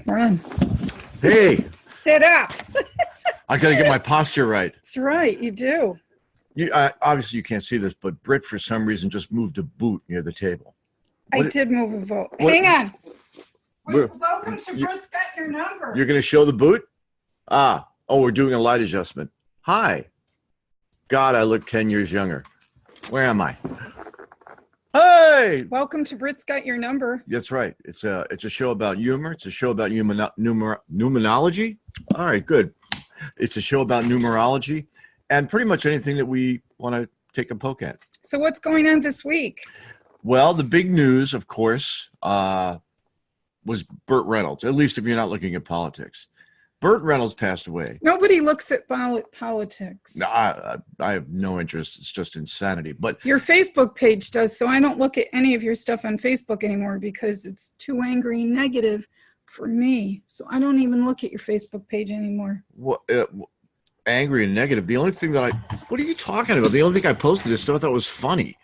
We're on. Hey, Sit up. I got to get my posture right. That's right. You do. Obviously, you can't see this, but Brit, for some reason, just moved a boot near the table. I did move a vote. Hang on. Welcome to Brit's Got Your Number. You're going to show the boot? Oh, we're doing a light adjustment. Hi. God, I look 10 years younger. Where am I? Hey! Welcome to Brit's Got Your Number. That's right. It's a show about humor. It's a show about numerology. All right, good. It's a show about numerology and pretty much anything that we want to take a poke at. So what's going on this week? Well, the big news, of course, was Burt Reynolds, at least if you're not looking at politics. Burt Reynolds passed away. Nobody looks at politics. No, I have no interest. It's just insanity. But your Facebook page does, so I don't look at any of your stuff on Facebook anymore because it's too angry and negative for me. So I don't even look at your Facebook page anymore. What, angry and negative? The only thing that what are you talking about? The only thing I posted is stuff that was funny.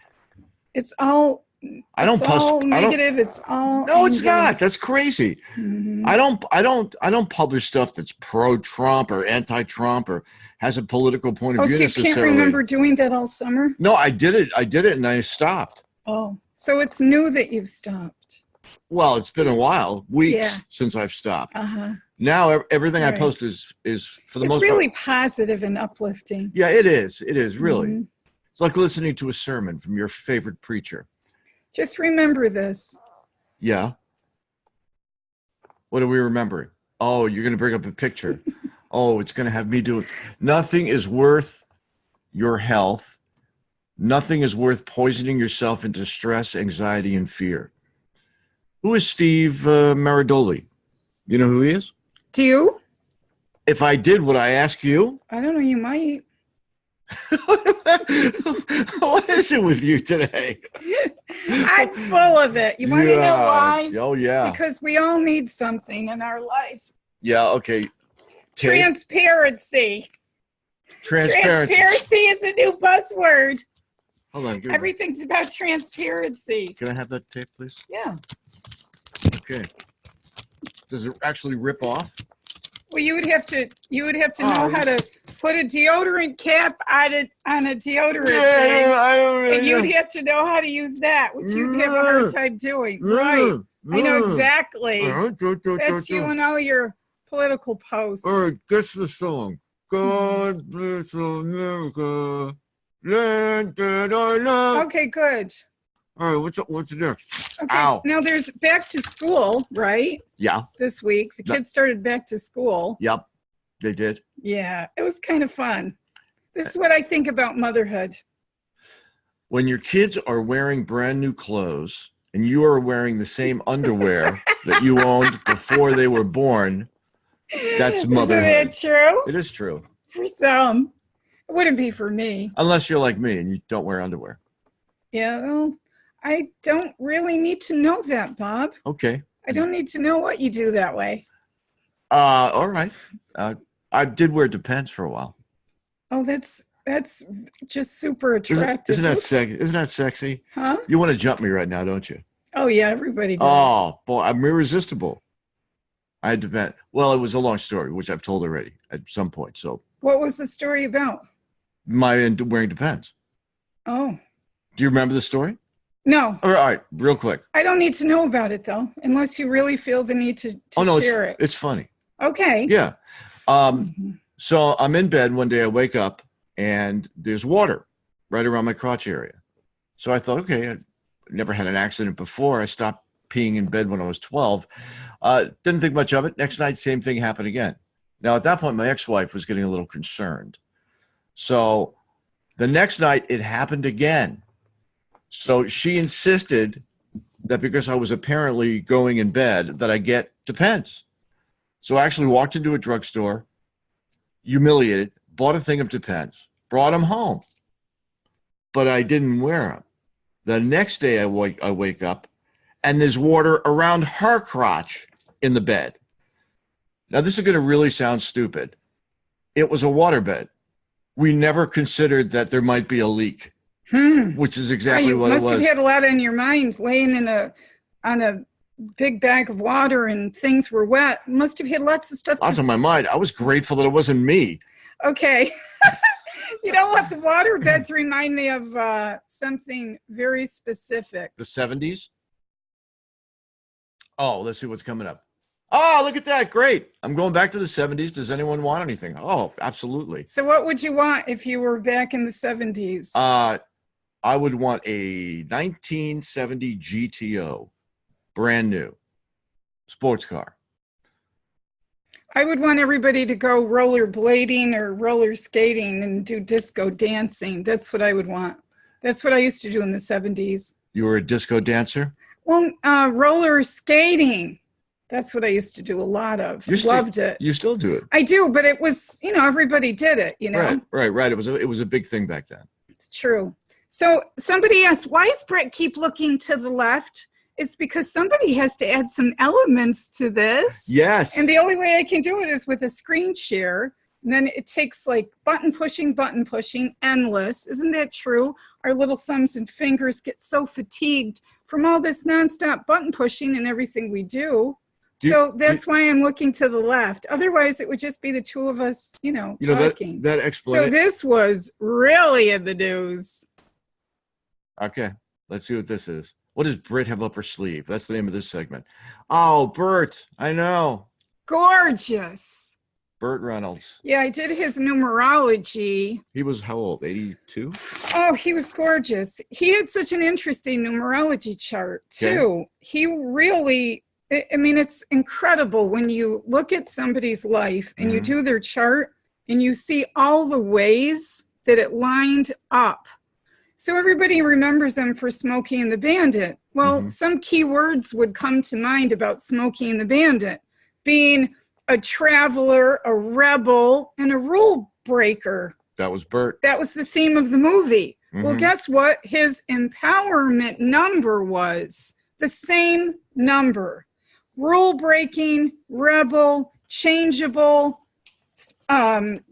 It's all... It's all negative. It's all no, it's not. That's crazy. Mm-hmm. I don't publish stuff that's pro-Trump or anti-Trump or has a political point of view. So you can't remember doing that all summer? No, I did it, and I stopped. Oh, so it's new that you've stopped. Well, it's been a while, weeks since I've stopped. Now everything I post is for the most part. It's really positive and uplifting. Yeah, it is. It is really. Mm-hmm. It's like listening to a sermon from your favorite preacher. Just remember this. Yeah. What are we remembering? Oh, you're going to bring up a picture. Oh, it's going to have me do it. Nothing is worth your health. Nothing is worth poisoning yourself into stress, anxiety, and fear. Who is Steve Maradoli? You know who he is? Do you? If I did, would I ask you? I don't know. You might. What is it with you today? I'm full of it. You want to know why? Oh, yeah. Because we all need something in our life. Yeah, okay. Transparency. Transparency is a new buzzword. Hold on. Everything's about transparency. Can I have that tape, please? Yeah. Okay. Does it actually rip off? Well, you would have to know how to put a deodorant cap on a deodorant thing. And you'd have to know how to use that, which you'd have a hard time doing. Right. I know exactly. That's you and all your political posts. All right, guess the song. God bless America. Land that I love. Okay, good. All right, what's next? Okay, Ow. Now there's back to school, right? Yeah. This week. The kids started back to school. Yep, they did. Yeah, it was kind of fun. This is what I think about motherhood. When your kids are wearing brand new clothes and you are wearing the same underwear that you owned before they were born, that's motherhood. Isn't that true? It is true. For some. It wouldn't be for me. Unless you're like me and you don't wear underwear. Yeah, well, I don't really need to know that, Bob. Okay. I don't need to know what you do that way. All right. I did wear Depends for a while. Oh, that's just super attractive. Isn't that sexy? Isn't that sexy? Huh? You want to jump me right now, don't you? Oh yeah, everybody does. Oh boy, I'm irresistible. I had Depends. Well, it was a long story, which I've told already at some point. So. What was the story about? My wearing Depends. Oh. Do you remember the story? No. All right, real quick. I don't need to know about it, though, unless you really feel the need to share it. It's funny. Okay. Yeah. So I'm in bed one day. I wake up, and there's water right around my crotch area. So I thought, okay, I never had an accident before. I stopped peeing in bed when I was 12. Didn't think much of it. Next night, same thing happened again. Now, at that point, my ex-wife was getting a little concerned. So the next night, it happened again. So she insisted that because I was apparently going in bed that I get Depends. So I actually walked into a drugstore, humiliated, bought a thing of Depends, brought them home. But I didn't wear them. The next day I wake up and there's water around her crotch in the bed. Now this is going to really sound stupid. It was a waterbed. We never considered that there might be a leak. Which is exactly what it was. You must have had a lot on your mind laying on a big bag of water and things were wet. Must have had lots of stuff. Lots on my mind. I was grateful that it wasn't me. Okay. You know what? The water beds remind me of something very specific. The 70s? Oh, let's see what's coming up. Oh, look at that. Great. I'm going back to the 70s. Does anyone want anything? Oh, absolutely. So what would you want if you were back in the 70s? I would want a 1970 GTO, brand new, sports car. I would want everybody to go rollerblading or roller skating and do disco dancing. That's what I would want. That's what I used to do in the 70s. You were a disco dancer? Well, roller skating. That's what I used to do a lot of. Loved it. You still do it? I do, but it was, everybody did it, Right. It was a big thing back then. It's true. So somebody asked, why does Brit keep looking to the left? It's because somebody has to add some elements to this. Yes. And the only way I can do it is with a screen share. And then it takes like button pushing, endless. Isn't that true? Our little thumbs and fingers get so fatigued from all this nonstop button pushing and everything we do. So that's why I'm looking to the left. Otherwise, it would just be the two of us, talking. That explains. So this was really in the news. Okay, let's see what this is. What does Brit have up her sleeve? That's the name of this segment. Oh, Burt. I know. Gorgeous. Burt Reynolds. Yeah, I did his numerology. He was how old? 82? Oh, he was gorgeous. He had such an interesting numerology chart, too. Okay. He really... it's incredible when you look at somebody's life and you do their chart and you see all the ways that it lined up. So everybody remembers him for Smoky and the Bandit. Well, some key words would come to mind about Smoky and the Bandit, being a traveler, a rebel, and a rule breaker. That was Burt. That was the theme of the movie. Well, guess what? His empowerment number was the same number. Rule breaking, rebel, changeable,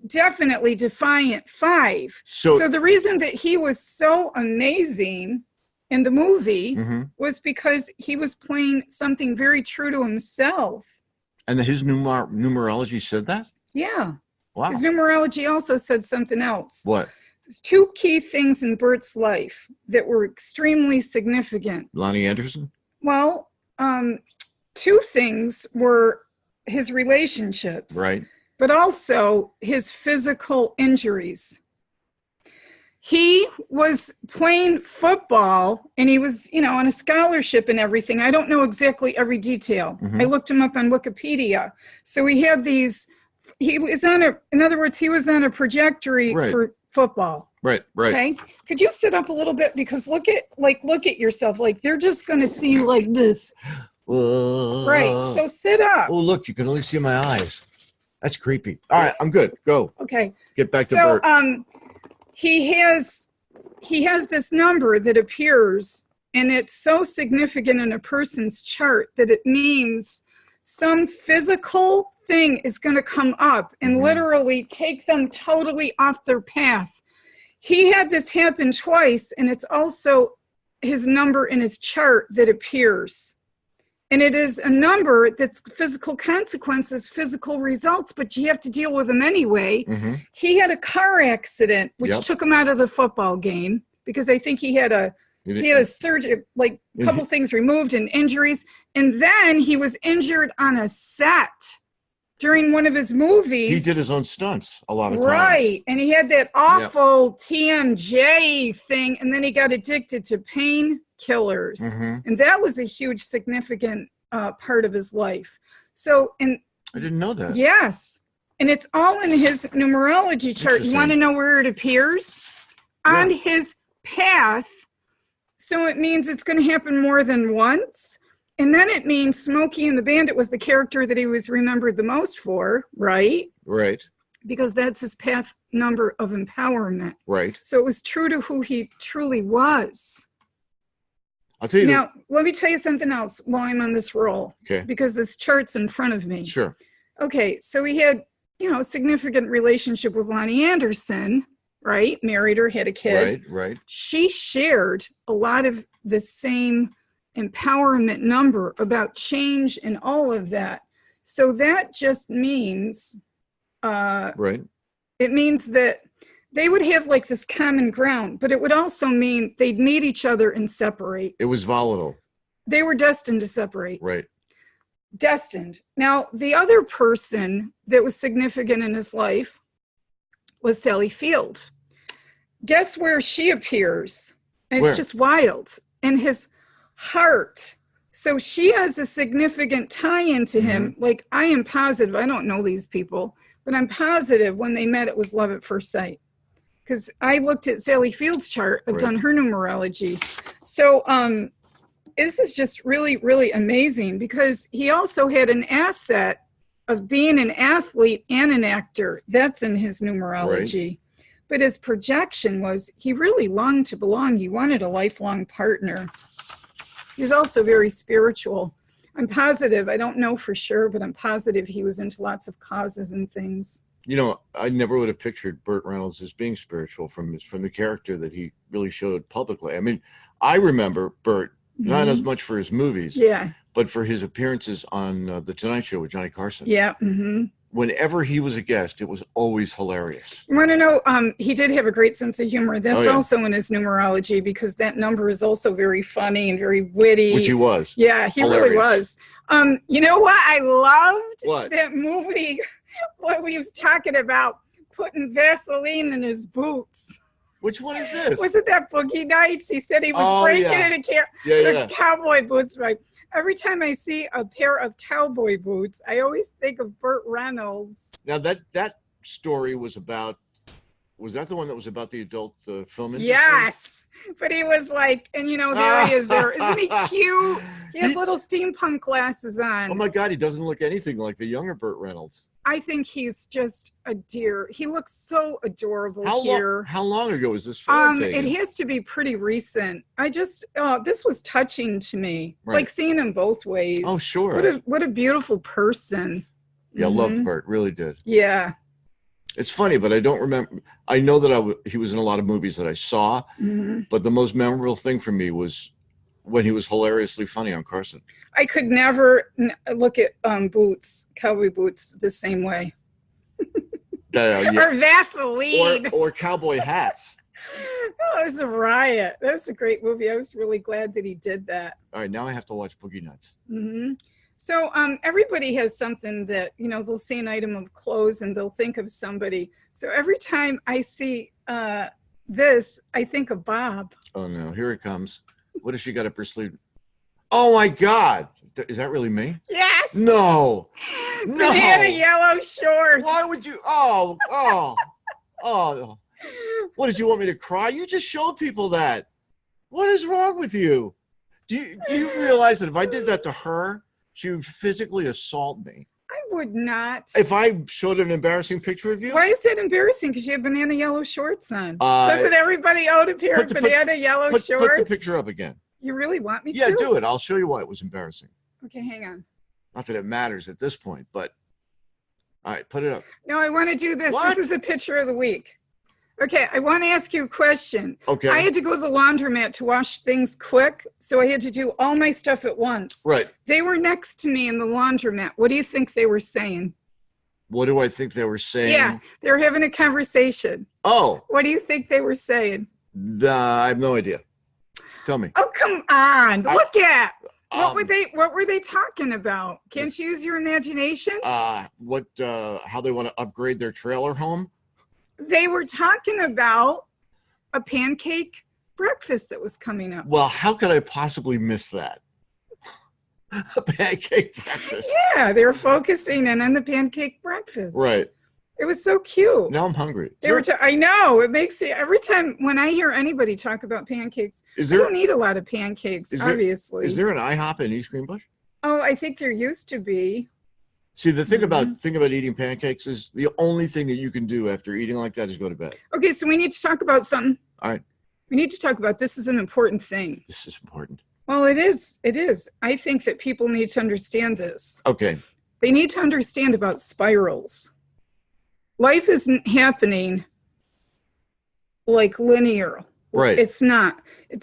definitely defiant 5. So the reason that he was so amazing in the movie was because he was playing something very true to himself. And his numerology said that? Yeah. Wow. His numerology also said something else. What? There's 2 key things in Burt's life that were extremely significant. Lonnie Anderson? Well, 2 things were his relationships, right, but also his physical injuries. He was playing football and he was, on a scholarship and everything. I don't know exactly every detail. I looked him up on Wikipedia. So he had he was on a trajectory for football. Right. Okay. Could you sit up a little bit? Because look at yourself. Like they're just going to see you like this. Right. So sit up. Oh, look, you can only see my eyes. That's creepy. All right, I'm good. Go. Okay. Get back to Burt. He has this number that appears, and it's so significant in a person's chart that it means some physical thing is going to come up and literally take them totally off their path. He had this happen twice, and it's also his number in his chart that appears. And it is a number that's physical consequences, physical results, but you have to deal with them anyway. He had a car accident, which took him out of the football game because I think he had a surgery, like a couple things removed and injuries. And then he was injured on a set during one of his movies. He did his own stunts a lot of times. Right. And he had that awful TMJ thing. And then he got addicted to painkillers. And that was a huge, significant part of his life. So, I didn't know that. Yes. And it's all in his numerology chart. You want to know where it appears? On his path. So it means it's going to happen more than once. And then it means Smoky and the Bandit was the character that he was remembered the most for, right? Right. Because that's his path number of empowerment. Right. So it was true to who he truly was. I'll tell you. Now, let me tell you something else while I'm on this roll. Okay. Because this chart's in front of me. Sure. Okay, so he had, a significant relationship with Lonnie Anderson, right? Married her, had a kid. Right. She shared a lot of the same empowerment number, about change and all of that. So that just means, right. It means that they would have like this common ground, but it would also mean they'd meet each other and separate. It was volatile. They were destined to separate. Right. Destined. Now, the other person that was significant in his life was Sally Field. Guess where she appears? And it's just wild. In his heart. So she has a significant tie-in to him. Like, I am positive, I don't know these people, but I'm positive when they met, it was love at first sight. Because I looked at Sally Field's chart. I've done her numerology. So this is just really, really amazing, because he also had an asset of being an athlete and an actor. That's in his numerology. Right. But his projection was he really longed to belong. He wanted a lifelong partner. He was also very spiritual. I'm positive, I don't know for sure, but I'm positive he was into lots of causes and things. You know, I never would have pictured Burt Reynolds as being spiritual from the character that he really showed publicly. I mean, I remember Burt, not as much for his movies, but for his appearances on The Tonight Show with Johnny Carson. Yeah. Whenever he was a guest, it was always hilarious. You want to know, he did have a great sense of humor. That's also in his numerology, because that number is also very funny and very witty. Which he was. Yeah, he really was. You know what? I loved that movie when he was talking about putting Vaseline in his boots. Which one is this? Was it that Boogie Nights? He said he was breaking into cowboy boots, right? Every time I see a pair of cowboy boots, I always think of Burt Reynolds. Now that story was about, was that the one that was about the adult film industry? Yes, but he was like, and you know, there he is there. Isn't he cute? He has little steampunk glasses on. Oh my God, he doesn't look anything like the younger Burt Reynolds. I think he's just a dear. He looks so adorable here. How long ago was this film taken? It has to be pretty recent. This was touching to me, like seeing him both ways. Oh, sure. What a beautiful person. Yeah, loved Burt, really did. Yeah. It's funny, but I don't remember. I know that he was in a lot of movies that I saw, but the most memorable thing for me was when he was hilariously funny on Carson. I could never look at cowboy boots the same way. Or Vaseline. Or cowboy hats. Oh, it was a riot. That's a great movie. I was really glad that he did that. All right, now I have to watch Boogie Nights. So everybody has something that, you know, they'll see an item of clothes and they'll think of somebody. So every time I see this, I think of Bob. Oh, no. Here it comes. What has she got up her sleeve? Oh, my God. Is that really me? Yes. No. Banana yellow shorts. Why would you? Oh. What, did you want me to cry? You just showed people that. What is wrong with you? Do you realize that if I did that to her, she would physically assault me? I would not. If I showed an embarrassing picture of you? Why is that embarrassing? Because you have banana yellow shorts on. Doesn't everybody own a pair of banana yellow shorts? Put the picture up again. You really want me to? Yeah, do it. I'll show you why it was embarrassing. Okay, hang on. Not that it matters at this point, but all right, put it up. No, I want to do this. What? This is the picture of the week. Okay, I want to ask you a question. Okay. I had to go to the laundromat to wash things quick, so I had to do all my stuff at once. Right. They were next to me in the laundromat. What do you think they were saying? What do I think they were saying? Yeah, they were having a conversation. Oh. What do you think they were saying? I have no idea. Tell me. Oh, come on. Look at. What were they talking about? Can't you use your imagination? How they want to upgrade their trailer home? They were talking about a pancake breakfast that was coming up. Well, how could I possibly miss that? A pancake breakfast. Yeah, they were focusing in on the pancake breakfast. Right. It was so cute. Now I'm hungry. I know. It makes it every time when I hear anybody talk about pancakes, I don't eat a lot of pancakes, obviously. Is there an IHOP in East Greenbush? Oh, I think there used to be. See, the thing about eating pancakes is the only thing that you can do after eating like that is go to bed. Okay, so we need to talk about something. All right. We need to talk about this is an important thing. This is important. Well, it is. It is. I think that people need to understand this. Okay. They need to understand about spirals. Life isn't happening like linear. Right. It's not. It's